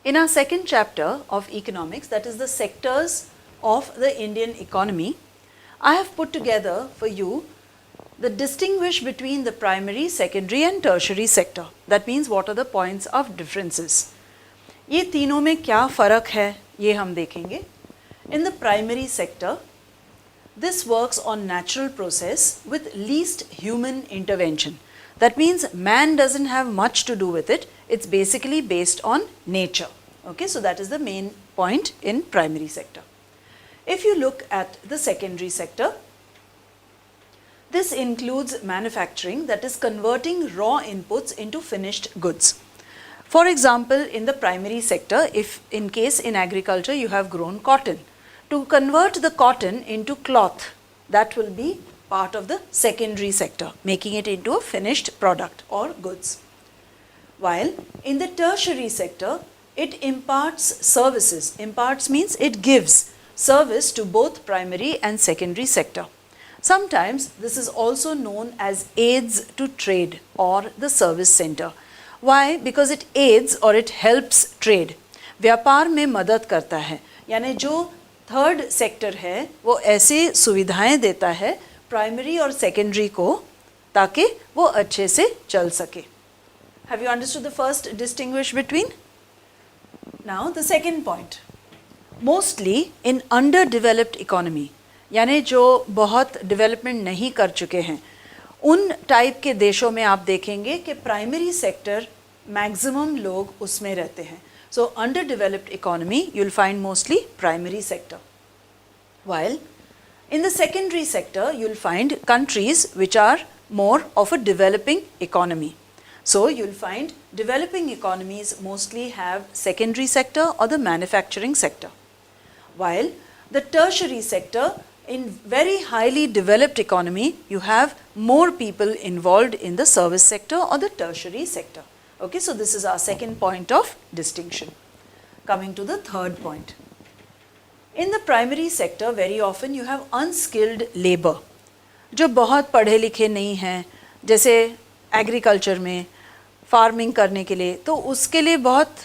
In our second chapter of economics, that is the sectors of the Indian economy, I have put together for you the distinguish between the primary, secondary and tertiary sector. That means what are the points of differences. ये तीनों में क्या फ़र्क है ये हम देखेंगे. In the primary sector, this works on natural process with least human intervention. That means man doesn't have much to do with it. It's basically based on nature. Okay, so that is the main point in primary sector. If you look at the secondary sector, this includes manufacturing, that is converting raw inputs into finished goods. For example, in the primary sector, if in case in agriculture you have grown cotton, to convert the cotton into cloth, that will be part of the secondary sector, making it into a finished product or goods. While in the tertiary sector, it imparts services. Imparts means it gives service to both primary and secondary sector. Sometimes this is also known as aids to trade or the service center. Why? Because it aids or it helps trade. व्यापार में मदद करता है, यानी जो third sector है वो ऐसे सुविधाएं देता है प्राइमरी और सेकेंडरी को ताकि वो अच्छे से चल सके. Have you understood the first distinguish between? Now the second point. Mostly in underdeveloped economy, यानी जो बहुत डेवलपमेंट नहीं कर चुके हैं, उन टाइप के देशों में आप देखेंगे कि प्राइमरी सेक्टर मैक्सिमम लोग उसमें रहते हैं. So underdeveloped economy you'll find mostly primary sector. While in the secondary sector you'll find countries which are more of a developing economy. So you'll find developing economies mostly have secondary sector or the manufacturing sector. While the tertiary sector, in very highly developed economy, you have more people involved in the service sector or the tertiary sector. Okay, so this is our second point of distinction. Coming to the third point. In the primary sector, very often you have unskilled labor, जो बहुत पढ़े लिखे नहीं हैं, जैसे agriculture में farming करने के लिए, तो उसके लिए बहुत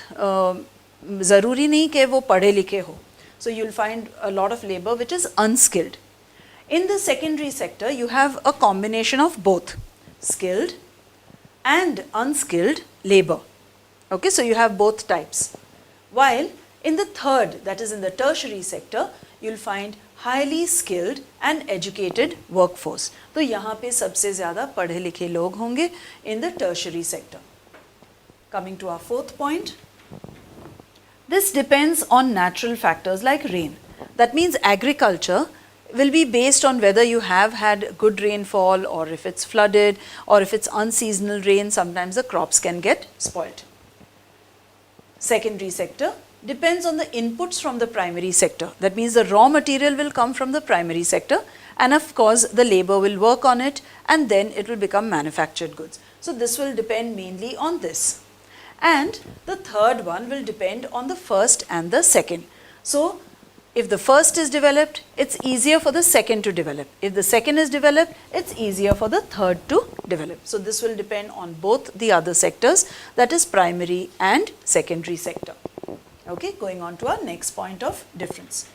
ज़रूरी नहीं कि वो पढ़े लिखे हो. So you'll find a lot of labor which is unskilled. In the secondary sector, you have a combination of both skilled and unskilled labor. Okay, so you have both types. While in the third, that is in the tertiary sector, you'll find highly skilled and educated workforce. तो यहाँ पे सबसे ज़्यादा पढ़े लिखे लोग होंगे in the tertiary sector. Coming to our fourth point. This depends on natural factors like rain. That means agriculture will be based on whether you have had good rainfall or if it's flooded or if it's unseasonal rain, sometimes the crops can get spoiled. Secondary sector depends on the inputs from the primary sector. That means the raw material will come from the primary sector and of course the labor will work on it and then it will become manufactured goods. So this will depend mainly on this. And the third one will depend on the first and the second. So if the first is developed, it's easier for the second to develop. If the second is developed, it's easier for the third to develop. So this will depend on both the other sectors, that is primary and secondary sector. Okay, going on to our next point of difference.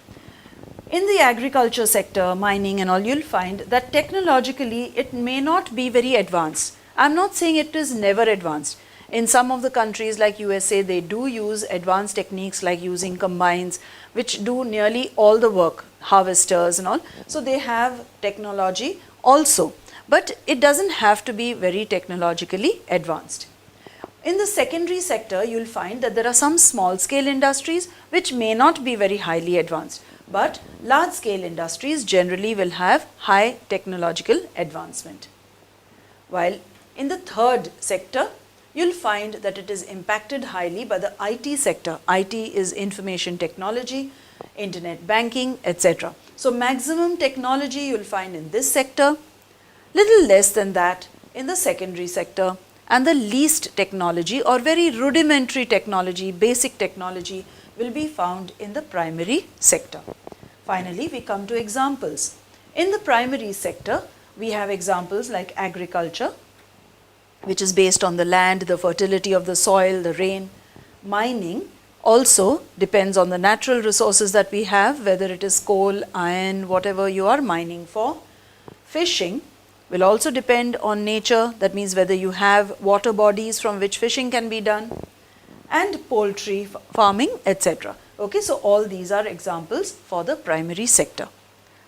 In the agriculture sector, mining and all, you'll find that technologically it may not be very advanced. I'm not saying it is never advanced. In some of the countries like USA, they do use advanced techniques like using combines, which do nearly all the work, harvesters and all. So they have technology also, but it doesn't have to be very technologically advanced. In the secondary sector, you'll find that there are some small scale industries which may not be very highly advanced, but large scale industries generally will have high technological advancement. While in the third sector, you'll find that it is impacted highly by the IT sector. IT is information technology, internet banking, etc. So maximum technology you'll find in this sector, little less than that in the secondary sector, and the least technology or very rudimentary technology, basic technology will be found in the primary sector. Finally, we come to examples. In the primary sector, we have examples like agriculture, which is based on the land, the fertility of the soil, the rain, mining, also depends on the natural resources that we have, whether it is coal, iron, whatever you are mining for. Fishing will also depend on nature, that means whether you have water bodies from which fishing can be done, and poultry farming, etc. Okay, so all these are examples for the primary sector.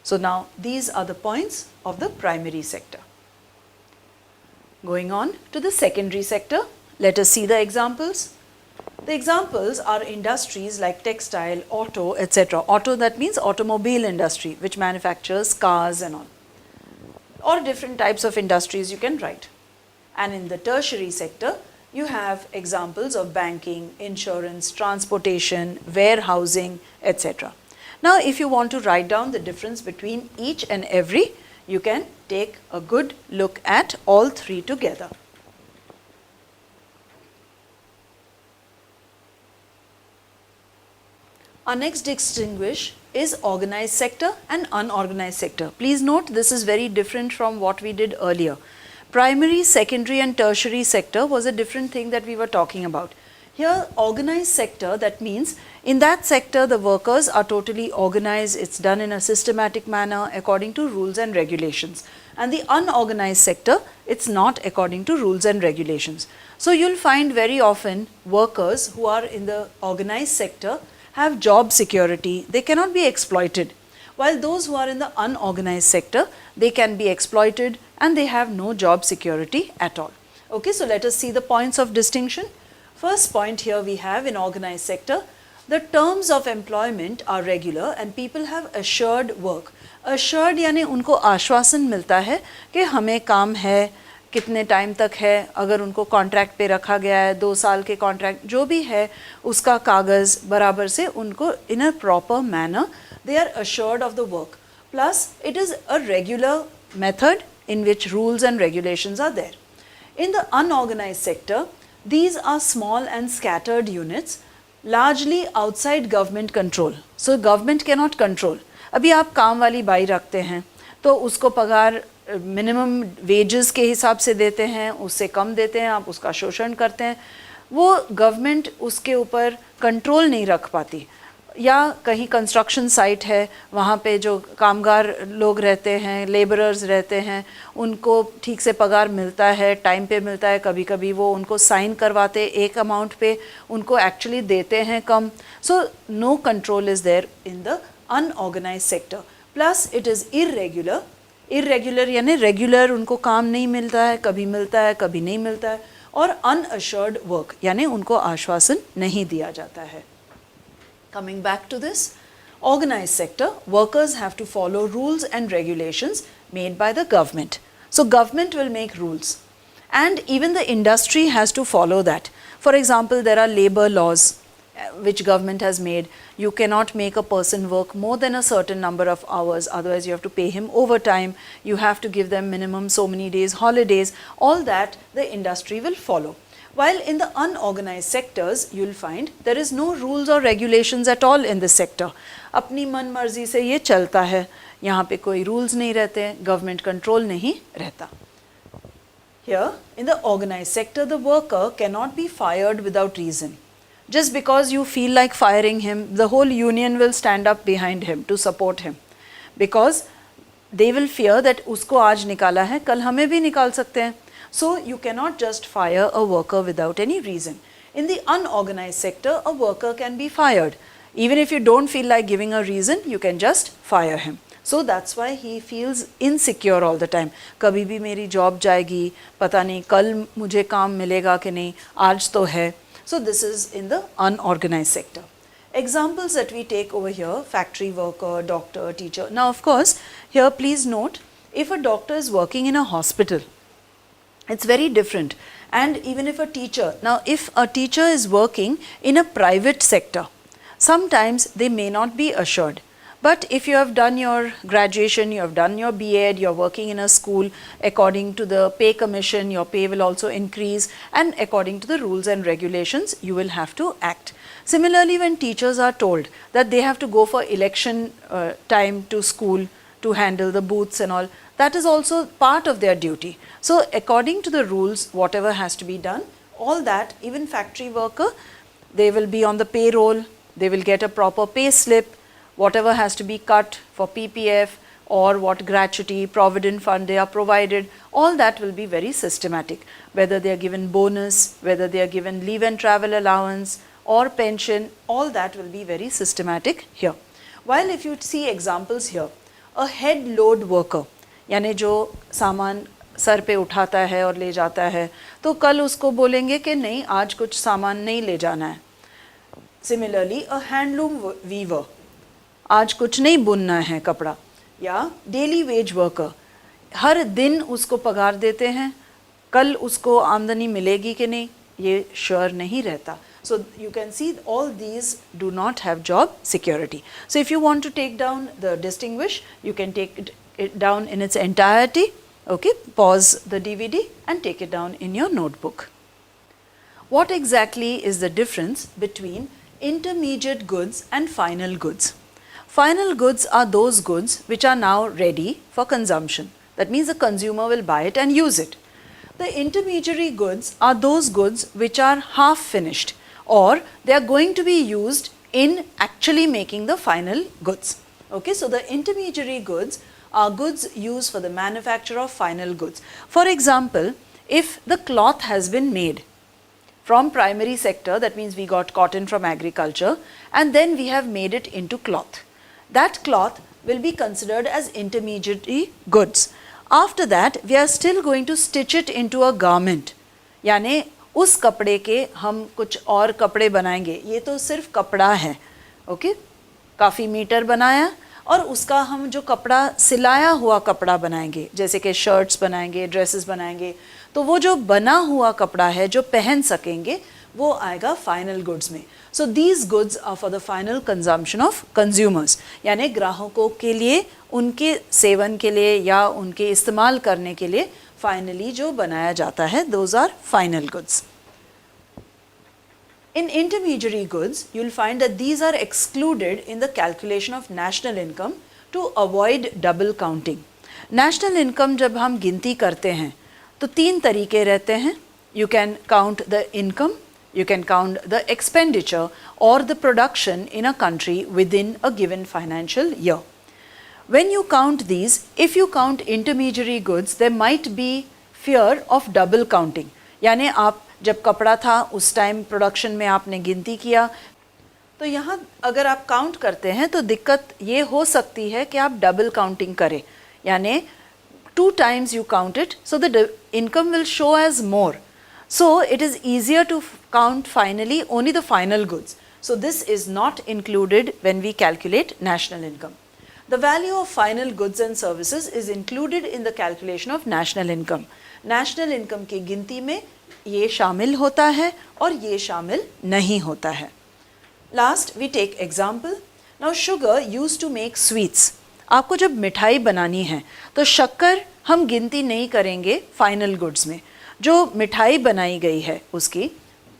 So now these are the points of the primary sector. Going on to the secondary sector, let us see the examples. The examples are industries like textile, auto, etc. Auto, that means automobile industry, which manufactures cars and all, or different types of industries you can write. And in the tertiary sector, you have examples of banking, insurance, transportation, warehousing, etc. Now, if you want to write down the difference between each and every, you can take a good look at all three together. Our next distinguish is organized sector and unorganized sector. Please note, this is very different from what we did earlier. Primary, secondary and tertiary sector was a different thing that we were talking about. Here, organized sector, that means in that sector the workers are totally organized, it's done in a systematic manner according to rules and regulations. And the unorganized sector, it's not according to rules and regulations. So you'll find very often workers who are in the organized sector have job security, they cannot be exploited. While those who are in the unorganized sector, they can be exploited and they have no job security at all. Okay, so let us see the points of distinction. First point here we have in organized sector, the terms of employment are regular and people have assured work. Assured यानी उनको आश्वासन मिलता है कि हमें काम है, कितने टाइम तक है, अगर उनको कॉन्ट्रैक्ट पे रखा गया है, 2 साल के कॉन्ट्रैक्ट जो भी है उसका कागज़ बराबर से उनको in a proper manner they are assured of the work. Plus it is a regular method in which rules and regulations are there. In the unorganized sector, these are small and scattered units, largely outside government control. So government cannot control. अभी आप काम वाली by रखते हैं तो उसको पगार minimum wages के हिसाब से देते हैं, उससे कम देते हैं, आप उसका शोषण करते हैं, वो गवर्नमेंट उसके ऊपर कंट्रोल नहीं रख पाती. या कहीं कंस्ट्रक्शन साइट है, वहाँ पे जो कामगार लोग रहते हैं, लेबरर्स रहते हैं, उनको ठीक से पगार मिलता है, टाइम पे मिलता है, कभी कभी वो उनको साइन करवाते एक अमाउंट पे, उनको एक्चुअली देते हैं कम. So no control is there in the unorganised sector. Plus it is irregular. Irregular यानी रेगुलर उनको काम नहीं मिलता है, कभी मिलता है कभी नहीं मिलता है. और अनअश्योर्ड वर्क यानी उनको आश्वासन नहीं दिया जाता है. Coming back to this, organized sector, workers have to follow rules and regulations made by the government. So government will make rules and even the industry has to follow that. For example, there are labor laws which government has made. You cannot make a person work more than a certain number of hours, otherwise you have to pay him overtime. You have to give them minimum so many days holidays. All that the industry will follow. While in the unorganized sectors, you will find there is no rules or regulations at all in this sector. अपनी मन मर्जी से ये चलता है, यहाँ पे कोई rules नहीं रहते, government control नहीं रहता. Here, in the organized sector, the worker cannot be fired without reason. Just because you feel like firing him, the whole union will stand up behind him to support him. Because they will fear that उसको आज निकाला है, कल हमें भी निकाल सकते हैं. So you cannot just fire a worker without any reason. In the unorganized sector, a worker can be fired. Even if you don't feel like giving a reason, you can just fire him. So that's why he feels insecure all the time. कभी भी मेरी job जाएगी, पता नहीं कल मुझे काम मिलेगा कि नहीं, आज तो है. So this is in the unorganized sector. Examples that we take over here, factory worker, doctor, teacher. Now of course, here please note, if a doctor is working in a hospital, it's very different. And even if a teacher, now if a teacher is working in a private sector, sometimes they may not be assured. But if you have done your graduation, you have done your B.Ed, you are working in a school, according to the pay commission, your pay will also increase, and according to the rules and regulations, you will have to act. Similarly, when teachers are told that they have to go for election time to school to handle the booths and all, that is also part of their duty. So according to the rules, whatever has to be done, all that, even factory worker, they will be on the payroll, they will get a proper pay slip, whatever has to be cut for PPF or what gratuity, provident fund they are provided, all that will be very systematic. Whether they are given bonus, whether they are given leave and travel allowance or pension, all that will be very systematic here. While if you see examples here, a head load worker, यानी जो सामान sir पे उठाता है और ले जाता है, तो कल उसको बोलेंगे कि नहीं आज कुछ सामान नहीं ले जाना है. Similarly, a handloom weaver, आज कुछ नहीं बुनना है कपड़ा. या डेली वेज वर्कर, हर दिन उसको पगार देते हैं, कल उसको आमदनी मिलेगी कि नहीं ये श्योर नहीं रहता. So you can see all these do not have job security. So if you want to take down the distinguish, you can take it down in its entirety. Okay, pause the DVD and take it down in your notebook. What exactly is the difference between intermediate goods and final goods? Final goods are those goods which are now ready for consumption. That means the consumer will buy it and use it. The intermediary goods are those goods which are half finished, or they are going to be used in actually making the final goods. Okay, so the intermediary goods are goods used for the manufacture of final goods. For example, if the cloth has been made from primary sector, that means we got cotton from agriculture and then we have made it into cloth. That cloth will be considered as intermediary goods. After that, we are still going to stitch it into a garment. यानी उस कपड़े के हम कुछ और कपड़े बनाएंगे. ये तो सिर्फ कपड़ा है, ओके, काफ़ी मीटर बनाया और उसका हम जो कपड़ा सिलाया हुआ कपड़ा बनाएंगे, जैसे कि शर्ट्स बनाएंगे, ड्रेसेस बनाएंगे, तो वो जो बना हुआ कपड़ा है जो पहन सकेंगे वो आएगा फाइनल गुड्स में. So these goods are for the final consumption of consumers, यानी ग्राहकों के लिए, उनके सेवन के लिए या उनके इस्तेमाल करने के लिए फाइनली जो बनाया जाता है, those are final goods. In intermediary goods, you will find that these are excluded in the calculation of national income to avoid double counting. National income जब हम गिनती करते हैं तो तीन तरीके रहते हैं. You can count the income, you can count the expenditure or the production in a country within a given financial year. When you count these, if you count intermediary goods, there might be fear of double counting. यानी आप जब कपड़ा था उस time production में आपने गिनती किया, तो यहाँ अगर आप काउंट करते हैं तो दिक्कत ये हो सकती है कि आप डबल काउंटिंग करें, यानी 2 times you count it, so the income will show as more. So it is easier to count finally only the final goods. So this is not included when we calculate national income. The value of final goods and services is included in the calculation of national income. National income की गिनती में ये शामिल होता है और ये शामिल नहीं होता है. Last we take example. Now sugar used to make sweets. आपको जब मिठाई बनानी है तो शक्कर हम गिनती नहीं करेंगे फाइनल गुड्स में. जो मिठाई बनाई गई है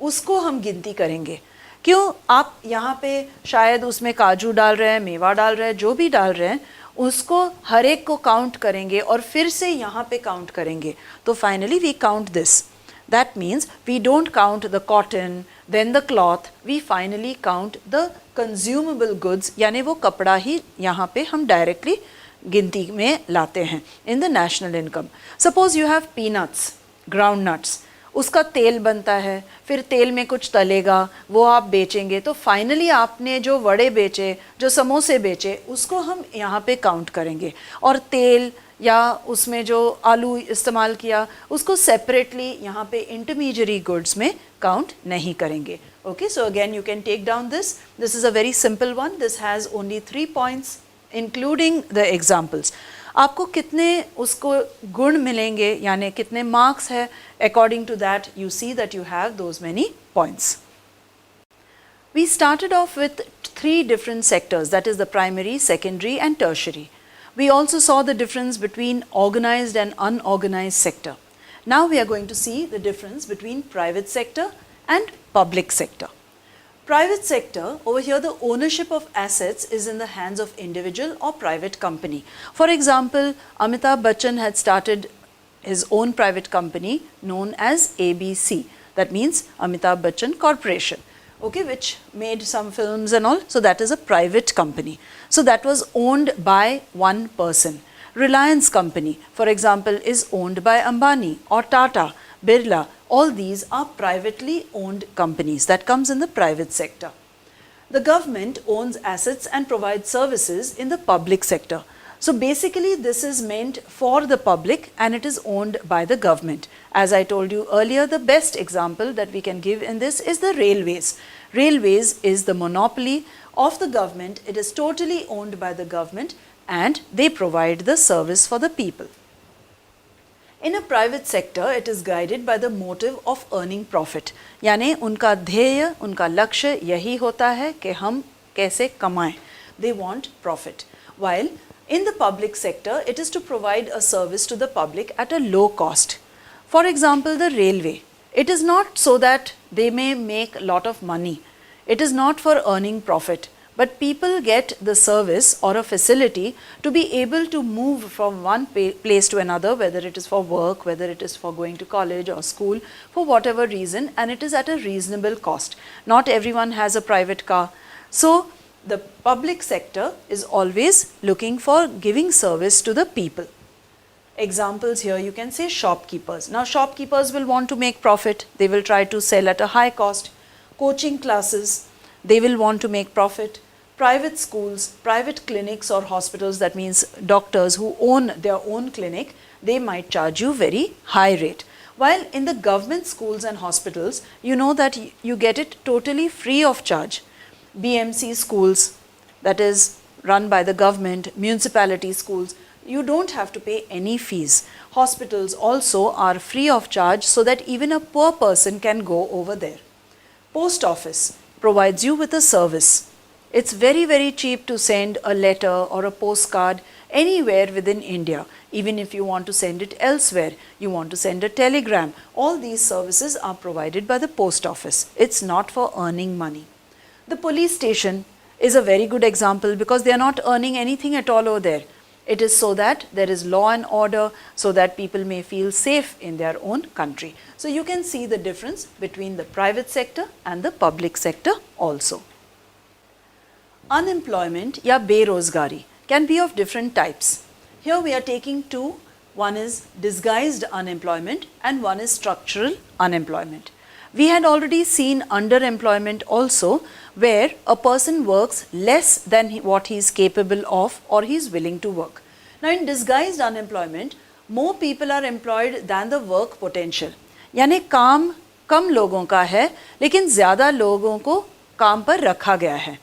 उसको हम गिनती करेंगे. क्यों? आप यहाँ पे शायद उसमें काजू डाल रहे हैं, मेवा डाल रहे हैं, जो भी डाल रहे हैं उसको हर एक को काउंट करेंगे और फिर से यहाँ पे काउंट करेंगे. तो finally we count this. That means we don't count the cotton, then the cloth, we finally count the consumable goods, यानी वो कपड़ा ही यहाँ पे हम directly गिनती में लाते हैं in the national income. Suppose you have peanuts, ground nuts, उसका तेल बनता है, फिर तेल में कुछ तलेगा, वो आप बेचेंगे, तो फाइनली आपने जो वड़े बेचे, जो समोसे बेचे, उसको हम यहाँ पे काउंट करेंगे. और तेल या उसमें जो आलू इस्तेमाल किया उसको सेपरेटली यहाँ पे इंटरमीडियरी गुड्स में काउंट नहीं करेंगे. Okay, so again you can take down this. This is a very simple one. This has only 3 points including the examples. आपको कितने उसको गुण मिलेंगे यानी कितने मार्क्स है, according to that you see that you have those many points. We started off with 3 different sectors, that is the primary, secondary and tertiary. We also saw the difference between organized and unorganized sector. Now we are going to see the difference between private sector and public sector. Private sector, over here the ownership of assets is in the hands of individual or private company. For example, Amitabh Bachchan had started his own private company known as ABC. That means Amitabh Bachchan Corporation. okay, which made some films and all. So that is a private company. So that was owned by one person. Reliance Company, for example, is owned by Ambani or Tata, Birla. All these are privately owned companies. That comes in the private sector. The government owns assets and provides services in the public sector. So basically this is meant for the public and it is owned by the government. As I told you earlier, the best example that we can give in this is the railways. Railways is the monopoly of the government. It is totally owned by the government and they provide the service for the people. In a private sector, it is guided by the motive of earning profit. यानी उनका ध्येय, उनका लक्ष्य यही होता है कि हम कैसे कमाएं. They want profit. While in the public sector, it is to provide a service to the public at a low cost. For example, the railway. It is not so that they may make a lot of money. It is not for earning profit. But people get the service or a facility to be able to move from one place to another, whether it is for work, whether it is for going to college or school, for whatever reason, and it is at a reasonable cost. Not everyone has a private car. So the public sector is always looking for giving service to the people. Examples here, you can say shopkeepers. Now shopkeepers will want to make profit. They will try to sell at a high cost. Coaching classes, they will want to make profit. Private schools, private clinics or hospitals, that means doctors who own their own clinic, they might charge you very high rate. While in the government schools and hospitals, you know that you get it totally free of charge. BMC schools, that is run by the government, municipality schools, you don't have to pay any fees. Hospitals also are free of charge so that even a poor person can go over there. Post office provides you with a service. It's very, very cheap to send a letter or a postcard anywhere within India. Even if you want to send it elsewhere, you want to send a telegram, all these services are provided by the post office. It's not for earning money. The police station is a very good example because they are not earning anything at all over there. It is so that there is law and order, so that people may feel safe in their own country. So you can see the difference between the private sector and the public sector also. Unemployment या बेरोजगारी can be of different types. Here we are taking two. One is disguised unemployment and one is structural unemployment. We had already seen underemployment also, where a person works less than what he is capable of or he is willing to work. Now in disguised unemployment, more people are employed than the work potential. यानी काम कम लोगों का है लेकिन ज़्यादा लोगों को काम पर रखा गया है.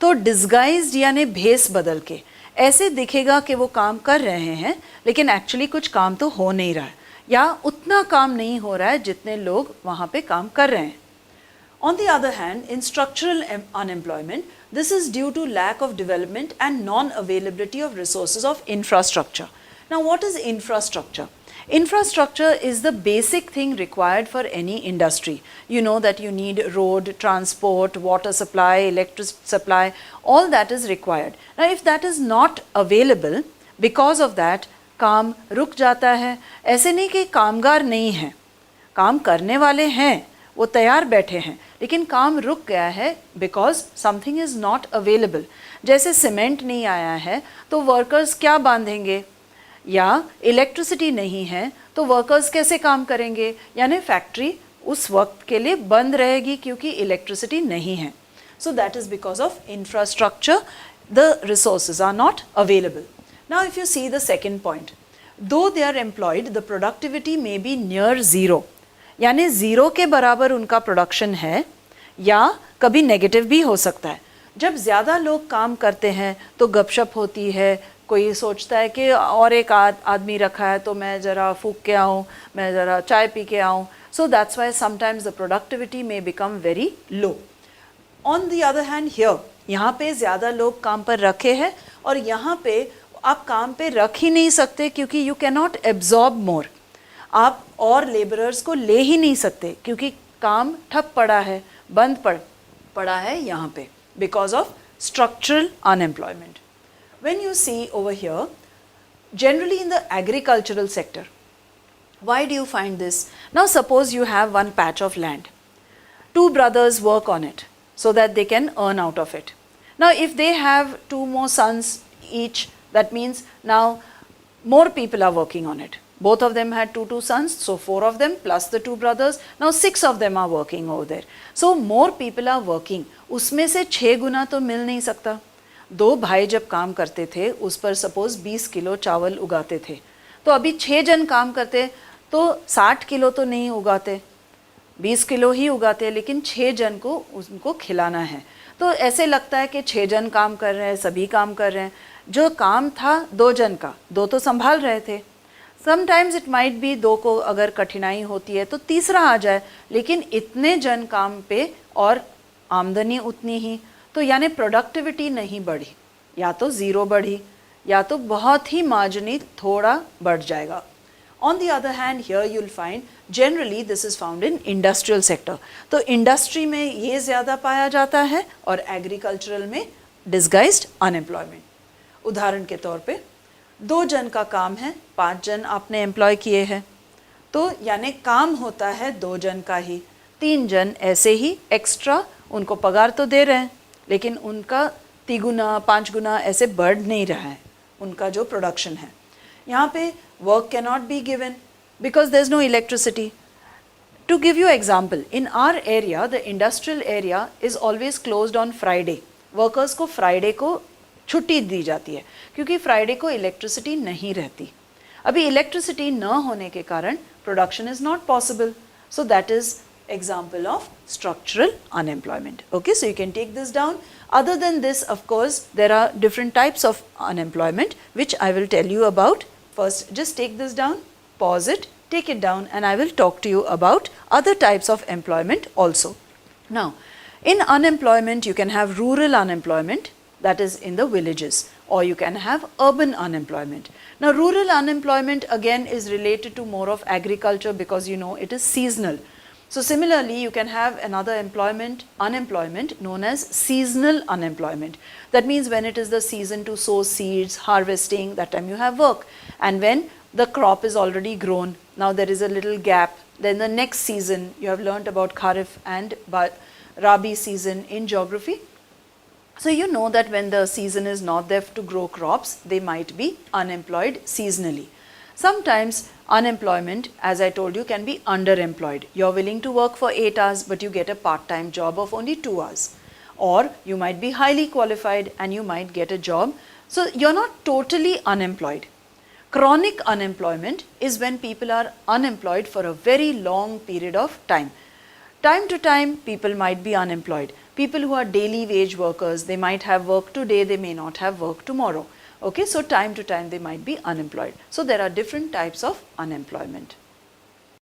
तो डिस्गाइज्ड यानी भेस बदल के ऐसे दिखेगा कि वो काम कर रहे हैं लेकिन एक्चुअली कुछ काम तो हो नहीं रहा है या उतना काम नहीं हो रहा है जितने लोग वहाँ पे काम कर रहे हैं. On the other hand, in structural unemployment, this is due to lack of development and non-availability of resources of infrastructure. Now, what is infrastructure? Infrastructure is the basic thing required for any industry. You know that you need road, transport, water supply, electricity supply, all that is required. Now, if that is not available, because of that, काम रुक जाता है. ऐसे नहीं कि कामगार नहीं हैं, काम करने वाले हैं, वो तैयार बैठे हैं, लेकिन काम रुक गया है because something is not available. जैसे सीमेंट नहीं आया है तो वर्कर्स क्या बांधेंगे, या इलेक्ट्रिसिटी नहीं है तो वर्कर्स कैसे काम करेंगे, यानी फैक्ट्री उस वक्त के लिए बंद रहेगी क्योंकि इलेक्ट्रिसिटी नहीं है. So that is because of infrastructure, the resources are not available. Now if you see the second point, though they are employed, the productivity may be near zero. यानी ज़ीरो के बराबर उनका प्रोडक्शन है या कभी negative भी हो सकता है. जब ज़्यादा लोग काम करते हैं तो गपशप होती है, कोई सोचता है कि और एक आदमी रखा है तो मैं ज़रा फूक के आऊँ, मैं ज़रा चाय पी के आऊँ. So that's why sometimes the productivity may become very low. On the other hand here, यहाँ पे ज़्यादा लोग काम पर रखे हैं और यहाँ पे आप काम पे रख ही नहीं सकते क्योंकि यू कैन नॉट एब्जॉर्ब मोर. आप और लेबरर्स को ले ही नहीं सकते क्योंकि काम ठप पड़ा है, बंद पड़ा है यहाँ पे because of structural unemployment. When you see over here, generally in the agricultural sector, why do you find this? Now suppose you have one patch of land, two brothers work on it. so that they can earn out of it. Now if they have 2 more sons each, that means now more people are working on it. Both of them had 2 sons, so 4 of them plus the 2 brothers, now 6 of them are working over there. So more people are working. उसमें से 6 गुना तो मिल नहीं सकता. 2 भाई जब काम करते थे उस पर सपोज 20 किलो चावल उगाते थे, तो अभी 6 जन काम करते तो 60 किलो तो नहीं उगाते, 20 किलो ही उगाते हैं, लेकिन 6 जन को उनको खिलाना है. तो ऐसे लगता है कि 6 जन काम कर रहे हैं, सभी काम कर रहे हैं. जो काम था 2 जन का, 2 तो संभाल रहे थे. समटाइम्स इट माइट बी 2 को अगर कठिनाई होती है तो तीसरा आ जाए, लेकिन इतने जन काम पे और आमदनी उतनी ही, तो यानी प्रोडक्टिविटी नहीं बढ़ी, या तो ज़ीरो बढ़ी या तो बहुत ही मार्जिनली थोड़ा बढ़ जाएगा. On the other hand, here you will find generally this is found in industrial sector. तो इंडस्ट्री में ये ज़्यादा पाया जाता है और एग्रीकल्चरल में disguised unemployment. उदाहरण के तौर पे 2 जन का काम है, 5 जन आपने एम्प्लॉय किए हैं, तो यानी काम होता है 2 जन का ही, 3 जन ऐसे ही एक्स्ट्रा उनको पगार तो दे रहे हैं, लेकिन उनका 3 गुना 5 गुना ऐसे बढ़ नहीं रहा है उनका जो प्रोडक्शन है. यहाँ पे work cannot be given because there is no electricity. To give you example, in our area, the industrial area is always closed on Friday. Workers को Friday को छुट्टी दी जाती है क्योंकि Friday को electricity नहीं रहती. अभी electricity न होने के कारण production is not possible. So that is example of structural unemployment. Okay, so you can take this down. Other than this, of course, there are different types of unemployment which I will tell you about. First, just take this down, pause it, take it down, and I will talk to you about other types of employment also. Now, in unemployment, you can have rural unemployment, that is in the villages, or you can have urban unemployment. Now, rural unemployment again is related to more of agriculture because you know it is seasonal. So, similarly, you can have another unemployment known as seasonal unemployment. That means when it is the season to sow seeds, harvesting, that time you have work. And when the crop is already grown, now there is a little gap. Then the next season, you have learnt about Kharif and Rabi season in geography. So you know that when the season is not there to grow crops, they might be unemployed seasonally. Sometimes unemployment, as I told you, can be underemployed. You are willing to work for 8 hours, but you get a part-time job of only 2 hours. Or you might be highly qualified and you might get a job. So you are not totally unemployed. Chronic unemployment is when people are unemployed for a very long period of time. Time to time, people might be unemployed. People who are daily wage workers, they might have work today, they may not have work tomorrow. Okay, so time to time they might be unemployed. So there are different types of unemployment.